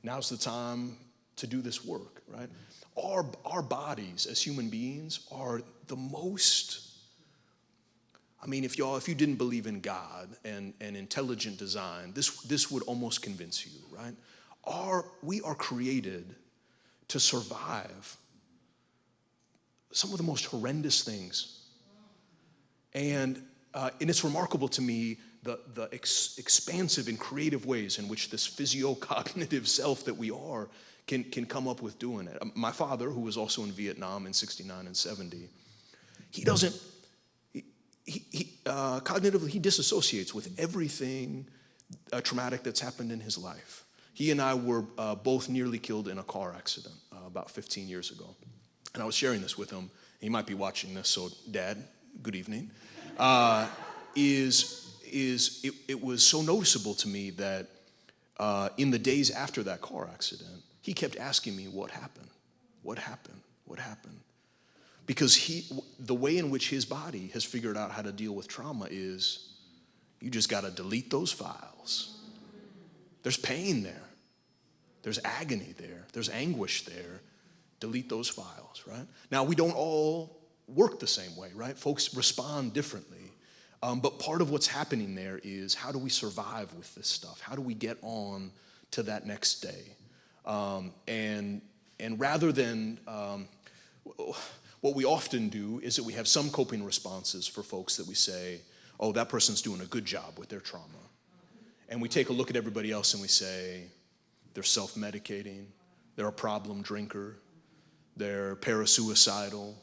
now's the time to do this work, right? Our bodies as human beings are the most, I mean, if you didn't believe in God and intelligent design, this would almost convince you, right? We are created to survive some of the most horrendous things. And it's remarkable to me the expansive and creative ways in which this physiocognitive self that we are can come up with doing it. My father, who was also in Vietnam in '69 and '70, cognitively, he disassociates with everything traumatic that's happened in his life. He and I were both nearly killed in a car accident about 15 years ago. And I was sharing this with him. He might be watching this, so Dad, good evening. It was so noticeable to me that in the days after that car accident, he kept asking me what happened. Because the way in which his body has figured out how to deal with trauma is you just got to delete those files. There's pain there. There's agony there. There's anguish there. Delete those files, right? Now, we don't all work the same way, right? Folks respond differently. But part of what's happening there is, how do we survive with this stuff? How do we get on to that next day? And rather than, what we often do is that we have some coping responses for folks that we say, oh, that person's doing a good job with their trauma. And we take a look at everybody else and we say, they're self-medicating, they're a problem drinker, they're parasuicidal,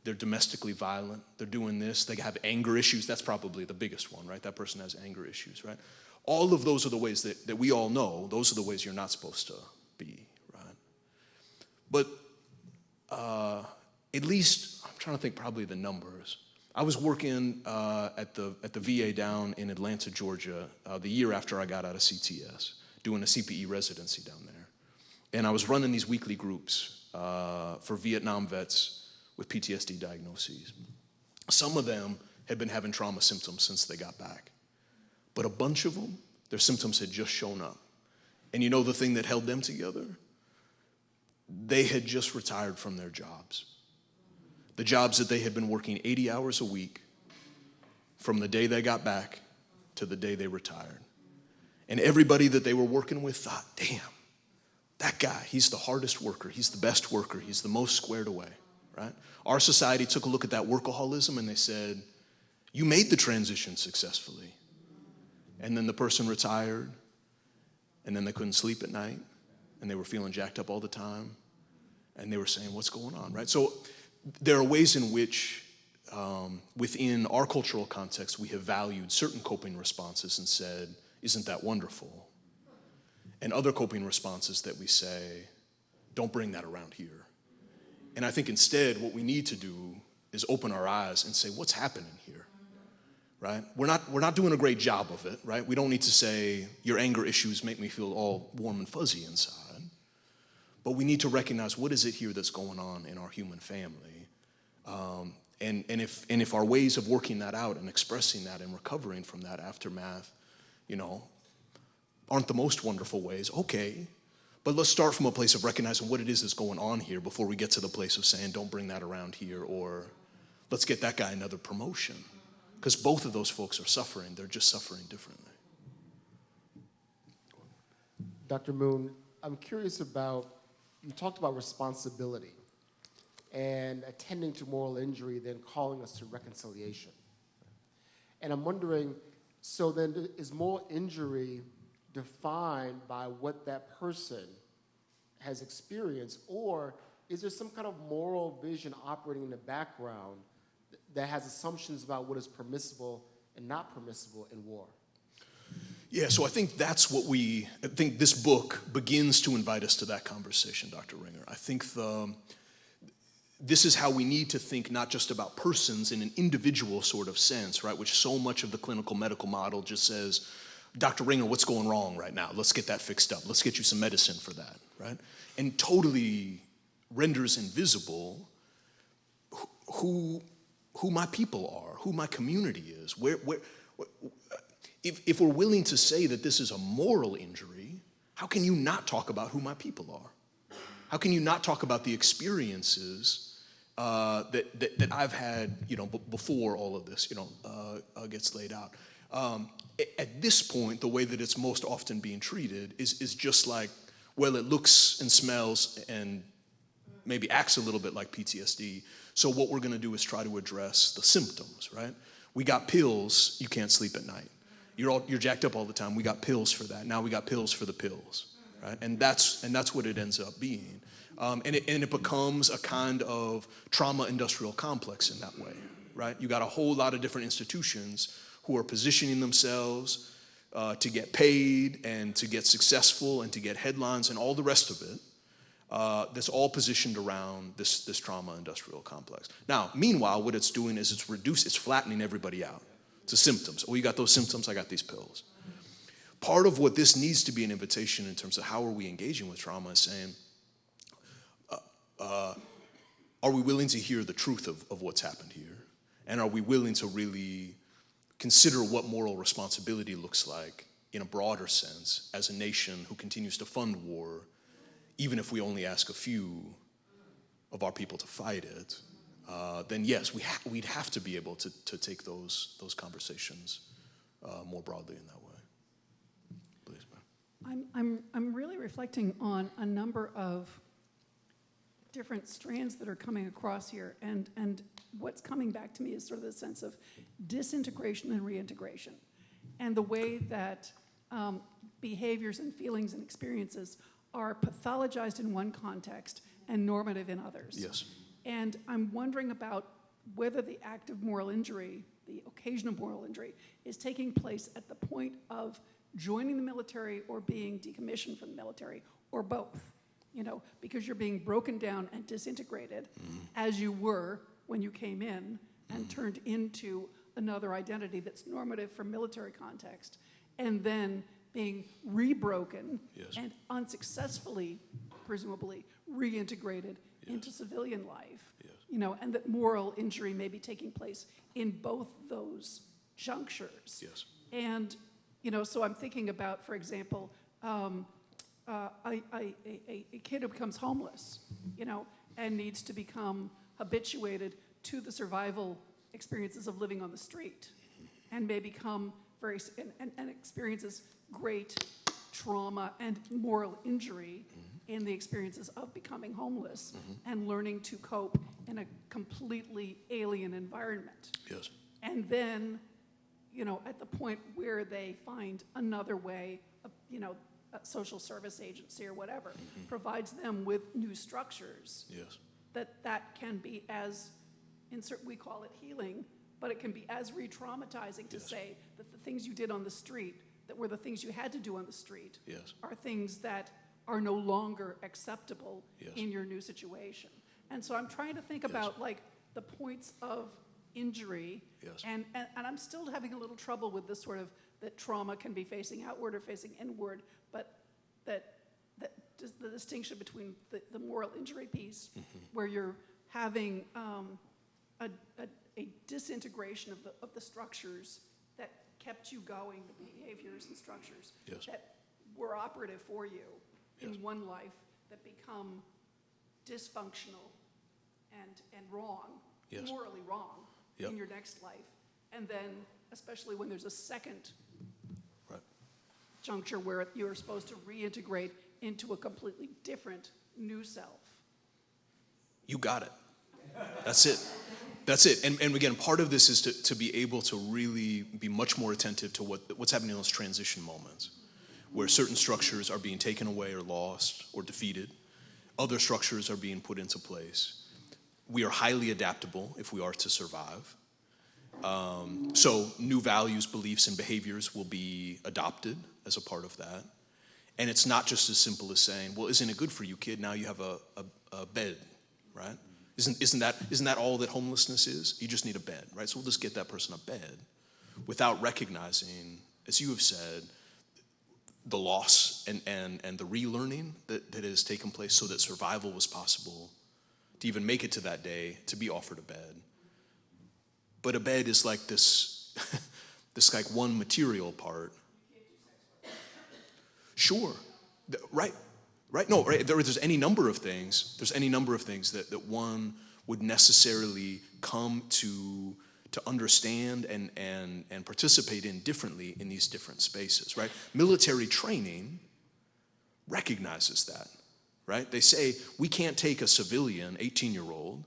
they're domestically violent, they're doing this, they have anger issues. That's probably the biggest one, right? That person has anger issues, right? All of those are the ways that we all know, those are the ways you're not supposed to be, right? But at least, I'm trying to think probably the numbers. I was working at the VA down in Atlanta, Georgia, the year after I got out of CTS, doing a CPE residency down there. And I was running these weekly groups for Vietnam vets with PTSD diagnoses. Some of them had been having trauma symptoms since they got back. But a bunch of them, their symptoms had just shown up. And you know the thing that held them together? They had just retired from their jobs. The jobs that they had been working 80 hours a week from the day they got back to the day they retired. And everybody that they were working with thought, damn, that guy, he's the hardest worker, he's the best worker, he's the most squared away, right? Our society took a look at that workaholism and they said, you made the transition successfully. And then the person retired, and then they couldn't sleep at night, and they were feeling jacked up all the time, and they were saying, what's going on, right? So there are ways in which within our cultural context we have valued certain coping responses and said, isn't that wonderful? And other coping responses that we say, don't bring that around here. And I think instead what we need to do is open our eyes and say, what's happening here, right? We're not doing a great job of it, right? We don't need to say, your anger issues make me feel all warm and fuzzy inside. But we need to recognize, what is it here that's going on in our human family? And if our ways of working that out and expressing that and recovering from that aftermath, aren't the most wonderful ways, okay. But let's start from a place of recognizing what it is that's going on here before we get to the place of saying, don't bring that around here, or let's get that guy another promotion. Because both of those folks are suffering. They're just suffering differently. Dr. Moon, I'm curious about, you talked about responsibility and attending to moral injury, then calling us to reconciliation. And I'm wondering, so then is moral injury defined by what that person has experienced, or is there some kind of moral vision operating in the background that has assumptions about what is permissible and not permissible in war? Yeah, so I think that's what I think this book begins to invite us to that conversation, Dr. Ringer. I think this is how we need to think not just about persons in an individual sort of sense, right, which so much of the clinical medical model just says, Dr. Ringer, what's going wrong right now? Let's get that fixed up. Let's get you some medicine for that, right? And totally renders invisible who my people are, who my community is. If we're willing to say that this is a moral injury, how can you not talk about who my people are? How can you not talk about the experiences that I've had, before all of this, gets laid out? At this point, the way that it's most often being treated is just like, well, it looks and smells and maybe acts a little bit like PTSD. So what we're going to do is try to address the symptoms, right? We got pills, you can't sleep at night. You're jacked up all the time. We got pills for that. Now we got pills for the pills, right? And that's what it ends up being. And it becomes a kind of trauma industrial complex in that way, right? You got a whole lot of different institutions who are positioning themselves to get paid and to get successful and to get headlines and all the rest of it. That's all positioned around this trauma industrial complex. Now, meanwhile, what it's doing is it's flattening everybody out to symptoms. Oh, you got those symptoms, I got these pills. Part of what this needs to be an invitation in terms of how are we engaging with trauma is saying, are we willing to hear the truth of what's happened here? And are we willing to really consider what moral responsibility looks like in a broader sense as a nation who continues to fund war, even if we only ask a few of our people to fight it? then yes, we'd have to be able to take those conversations more broadly in that way. Please, ma'am. I'm really reflecting on a number of different strands that are coming across here, and what's coming back to me is sort of the sense of disintegration and reintegration, and the way that behaviors and feelings and experiences are pathologized in one context and normative in others. Yes. And I'm wondering about whether the act of moral injury, the occasion of moral injury, is taking place at the point of joining the military or being decommissioned from the military, or both, because you're being broken down and disintegrated as you were when you came in and turned into another identity that's normative for military context, and then being rebroken and unsuccessfully, presumably, reintegrated into civilian life. And that moral injury may be taking place in both those junctures. Yes. And, so I'm thinking about, for example, a kid who becomes homeless, and needs to become habituated to the survival experiences of living on the street, and may become and experiences great trauma and moral injury in the experiences of becoming homeless and learning to cope in a completely alien environment. Yes. And then, at the point where they find another way, a social service agency or whatever, provides them with new structures. Yes. That can be as, we call it healing, but it can be as re-traumatizing to say that the things you did on the street, that were the things you had to do on the street, are things that are no longer acceptable in your new situation. And so I'm trying to think about the points of injury, and I'm still having a little trouble with this sort of, that trauma can be facing outward or facing inward, but that just the distinction between the moral injury piece, where you're having a disintegration of the structures that kept you going, the behaviors and structures that were operative for you in one life, that become dysfunctional and wrong, morally wrong in your next life. And then, especially when there's a second juncture where you're supposed to reintegrate into a completely different new self. You got it. That's it. That's it. And again, part of this is to be able to really be much more attentive to what's happening in those transition moments, where certain structures are being taken away or lost or defeated. Other structures are being put into place. We are highly adaptable if we are to survive. So new values, beliefs, and behaviors will be adopted as a part of that. And it's not just as simple as saying, well, isn't it good for you, kid? Now you have a bed, right? Isn't that all that homelessness is? You just need a bed, right? So we'll just get that person a bed without recognizing, as you have said, the loss and the relearning that has taken place so that survival was possible, to even make it to that day, to be offered a bed. But a bed is like this, this like one material part. Sure, right. No, right. There's any number of things. There's any number of things that one would necessarily come to understand and participate in differently in these different spaces, right? Military training recognizes that, right? They say we can't take a civilian 18-year-old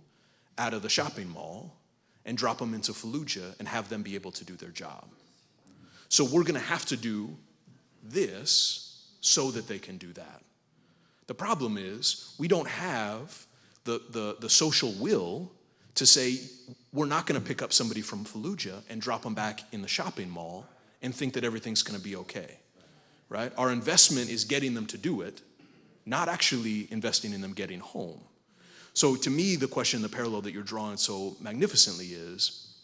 out of the shopping mall and drop them into Fallujah and have them be able to do their job. So we're going to have to do this so that they can do that. The problem is we don't have the social will to say we're not going to pick up somebody from Fallujah and drop them back in the shopping mall and think that everything's going to be okay, right? Our investment is getting them to do it, not actually investing in them getting home. So to me, the question, the parallel that you're drawing so magnificently is,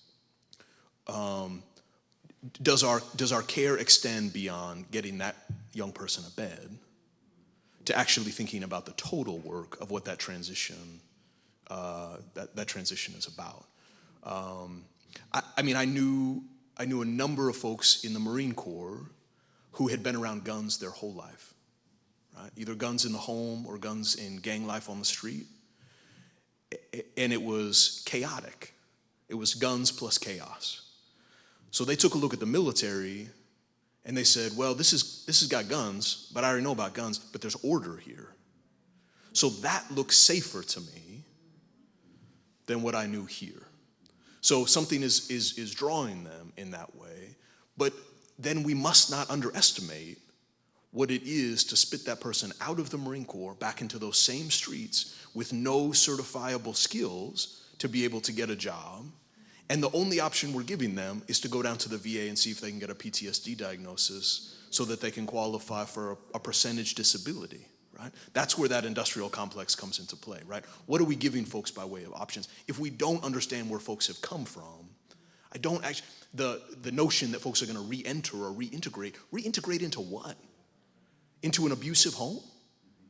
does our care extend beyond getting that young person a bed to actually thinking about the total work of what that transition that transition is about? I knew a number of folks in the Marine Corps who had been around guns their whole life, right? Either guns in the home or guns in gang life on the street. and it was chaotic. It was guns plus chaos. So they took a look at the military and they said, well, this has got guns, but I already know about guns, but there's order here. So that looks safer to me than what I knew here. So something is drawing them in that way, but then we must not underestimate what it is to spit that person out of the Marine Corps back into those same streets with no certifiable skills to be able to get a job. And the only option we're giving them is to go down to the VA and see if they can get a PTSD diagnosis so that they can qualify for a percentage disability, right? That's where that industrial complex comes into play, right? What are we giving folks by way of options? If we don't understand where folks have come from, I don't actually, the notion that folks are gonna re-enter or reintegrate into what? Into an abusive home?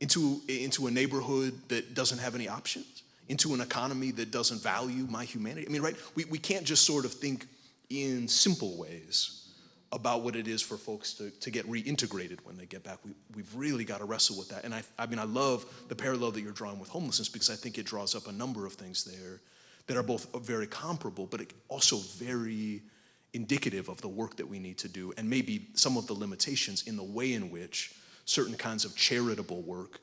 Into a neighborhood that doesn't have any options? Into an economy that doesn't value my humanity? I mean, right? We can't just sort of think in simple ways about what it is for folks to get reintegrated when they get back. We've really got to wrestle with that. And I love the parallel that you're drawing with homelessness, because I think it draws up a number of things there that are both very comparable, but also very indicative of the work that we need to do, and maybe some of the limitations in the way in which certain kinds of charitable work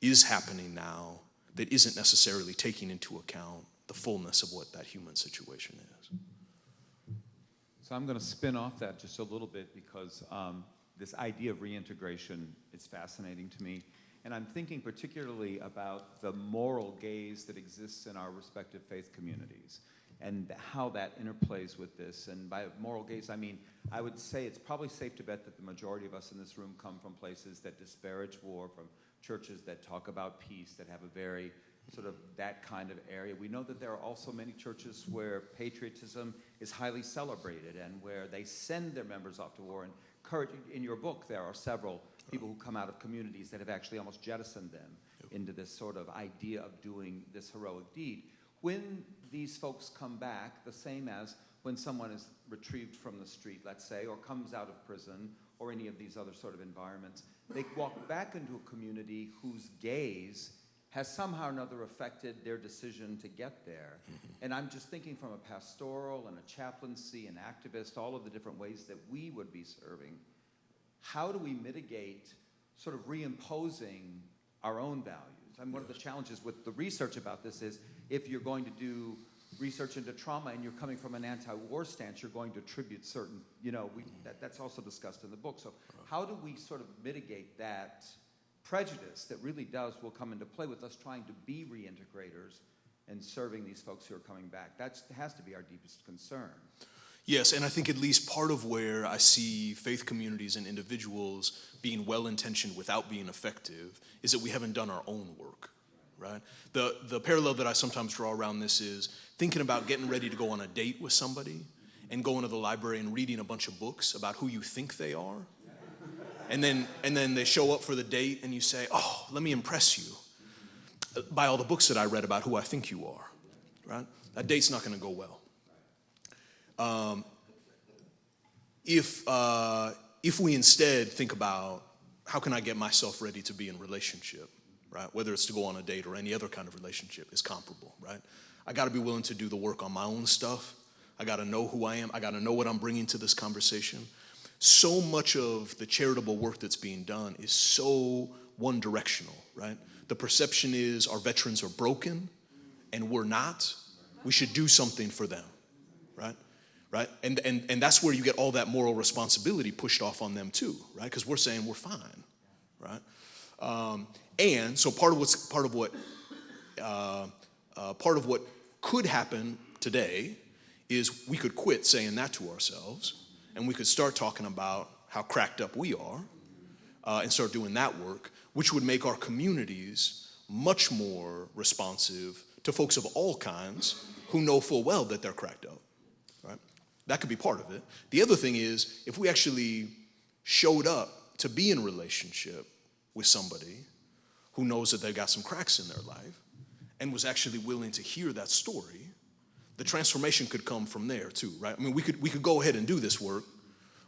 is happening now that isn't necessarily taking into account the fullness of what that human situation is. So I'm going to spin off that just a little bit, because this idea of reintegration is fascinating to me. And I'm thinking particularly about the moral gaze that exists in our respective faith communities and how that interplays with this. And by moral gaze, I mean, I would say it's probably safe to bet that the majority of us in this room come from places that disparage war, from churches that talk about peace, that have a very sort of that kind of area. We know that there are also many churches where patriotism is highly celebrated and where they send their members off to war and encourage. In your book, there are several people who come out of communities that have actually almost jettisoned them into this sort of idea of doing this heroic deed. When these folks come back, the same as when someone is retrieved from the street, let's say, or comes out of prison or any of these other sort of environments, they walk back into a community whose gaze has somehow or another affected their decision to get there. And I'm just thinking from a pastoral and a chaplaincy and activist, all of the different ways that we would be serving, how do we mitigate sort of reimposing our own values? And one of the challenges with the research about this is, if you're going to do research into trauma and you're coming from an anti-war stance, you're going to attribute certain, that's also discussed in the book. So how do we sort of mitigate that prejudice that really will come into play with us trying to be reintegrators and serving these folks who are coming back? That has to be our deepest concern. Yes, and I think at least part of where I see faith communities and individuals being well-intentioned without being effective is that we haven't done our own work, right? The parallel that I sometimes draw around this is thinking about getting ready to go on a date with somebody and going to the library and reading a bunch of books about who you think they are. And then they show up for the date and you say, oh, let me impress you by all the books that I read about who I think you are, right? That date's not going to go well. If we instead think about how can I get myself ready to be in relationship, right? Whether it's to go on a date or any other kind of relationship is comparable, right? I got to be willing to do the work on my own stuff. I got to know who I am. I got to know what I'm bringing to this conversation. So much of the charitable work that's being done is so one-directional, right? The perception is our veterans are broken and we're not. We should do something for them, right? Right? And that's where you get all that moral responsibility pushed off on them too, right? Because we're saying we're fine, right? And so part of what could happen today is we could quit saying that to ourselves, and we could start talking about how cracked up we are, and start doing that work, which would make our communities much more responsive to folks of all kinds who know full well that they're cracked up. That could be part of it. The other thing is, if we actually showed up to be in relationship with somebody who knows that they've got some cracks in their life and was actually willing to hear that story, the transformation could come from there too, right? I mean, we could go ahead and do this work,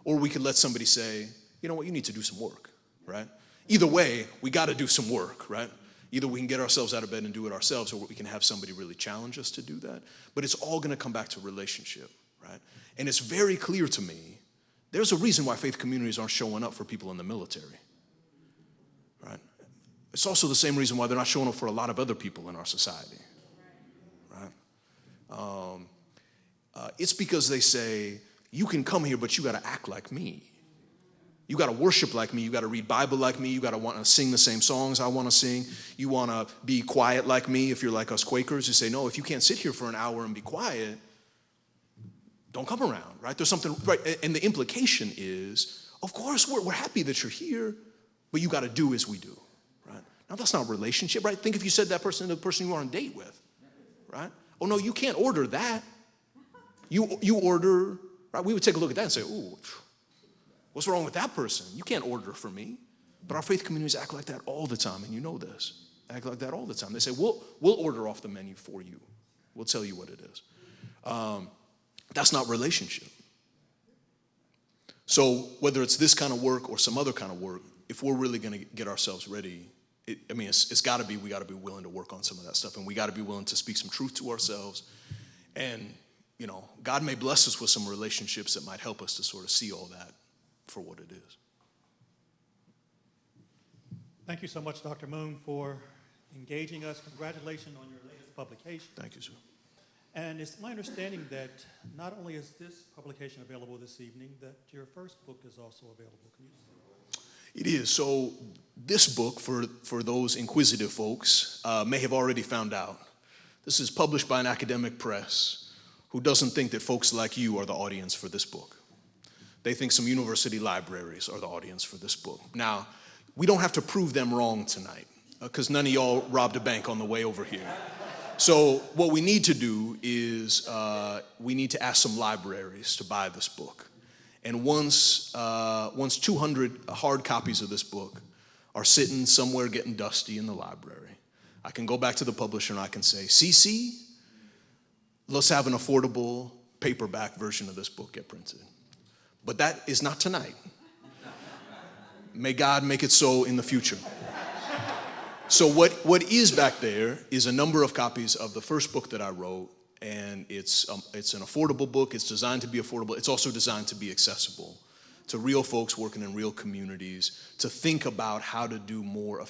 or we could let somebody say, you know what, you need to do some work, right? Either way, we got to do some work, right? Either we can get ourselves out of bed and do it ourselves, or we can have somebody really challenge us to do that. But it's all going to come back to relationship, right? And it's very clear to me, there's a reason why faith communities aren't showing up for people in the military, right? It's also the same reason why they're not showing up for a lot of other people in our society, right? It's because they say, you can come here, but you got to act like me. You got to worship like me. You got to read Bible like me. You got to want to sing the same songs I want to sing. You want to be quiet like me. If you're like us Quakers, you say, no, if you can't sit here for an hour and be quiet, don't come around, right? There's something, right? And the implication is, of course, we're happy that you're here, but you got to do as we do, right? Now, that's not a relationship, right? Think if you said that person to the person you were on a date with, right? Oh, no, you can't order that. You order, right? We would take a look at that and say, ooh, what's wrong with that person? You can't order for me. But our faith communities act like that all the time, and you know this. Act like that all the time. They say, we'll order off the menu for you. We'll tell you what it is. That's not relationship. So whether it's this kind of work or some other kind of work, if we're really going to get ourselves ready, it's got to be, we got to be willing to work on some of that stuff, and we got to be willing to speak some truth to ourselves. And, you know, God may bless us with some relationships that might help us to sort of see all that for what it is. Thank you so much, Dr. Moon, for engaging us. Congratulations on your latest publication. Thank you, sir. And it's my understanding that not only is this publication available this evening, that your first book is also available. Can you It is. So this book, for those inquisitive folks, may have already found out. This is published by an academic press who doesn't think that folks like you are the audience for this book. They think some university libraries are the audience for this book. Now, we don't have to prove them wrong tonight, because none of y'all robbed a bank on the way over here. So what we need to do is we need to ask some libraries to buy this book. And once 200 hard copies of this book are sitting somewhere getting dusty in the library, I can go back to the publisher and I can say, CC, let's have an affordable paperback version of this book get printed. But that is not tonight. May God make it so in the future. So what is back there is a number of copies of the first book that I wrote, and it's an affordable book. It's designed to be affordable. It's also designed to be accessible to real folks working in real communities, to think about how to do more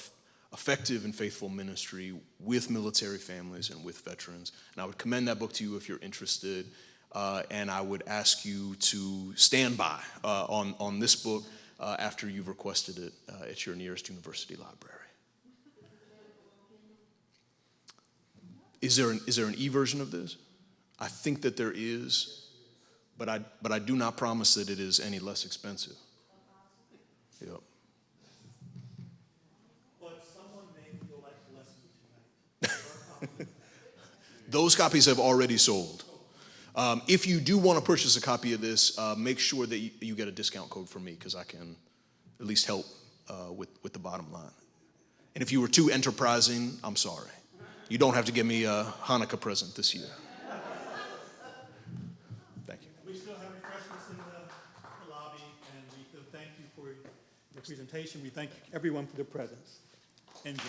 effective and faithful ministry with military families and with veterans. And I would commend that book to you if you're interested, and I would ask you to stand by on this book after you've requested it at your nearest university library. Is there an e-version of this? I think that there is, but I do not promise that it is any less expensive. Yep. But someone may feel like a lesson tonight. Those copies have already sold. If you do want to purchase a copy of this, make sure that you get a discount code from me, because I can at least help with the bottom line. And if you were too enterprising, I'm sorry. You don't have to give me a Hanukkah present this year. Thank you. We still have refreshments in the lobby, and we thank you for your presentation. We thank everyone for their presence. Enjoy.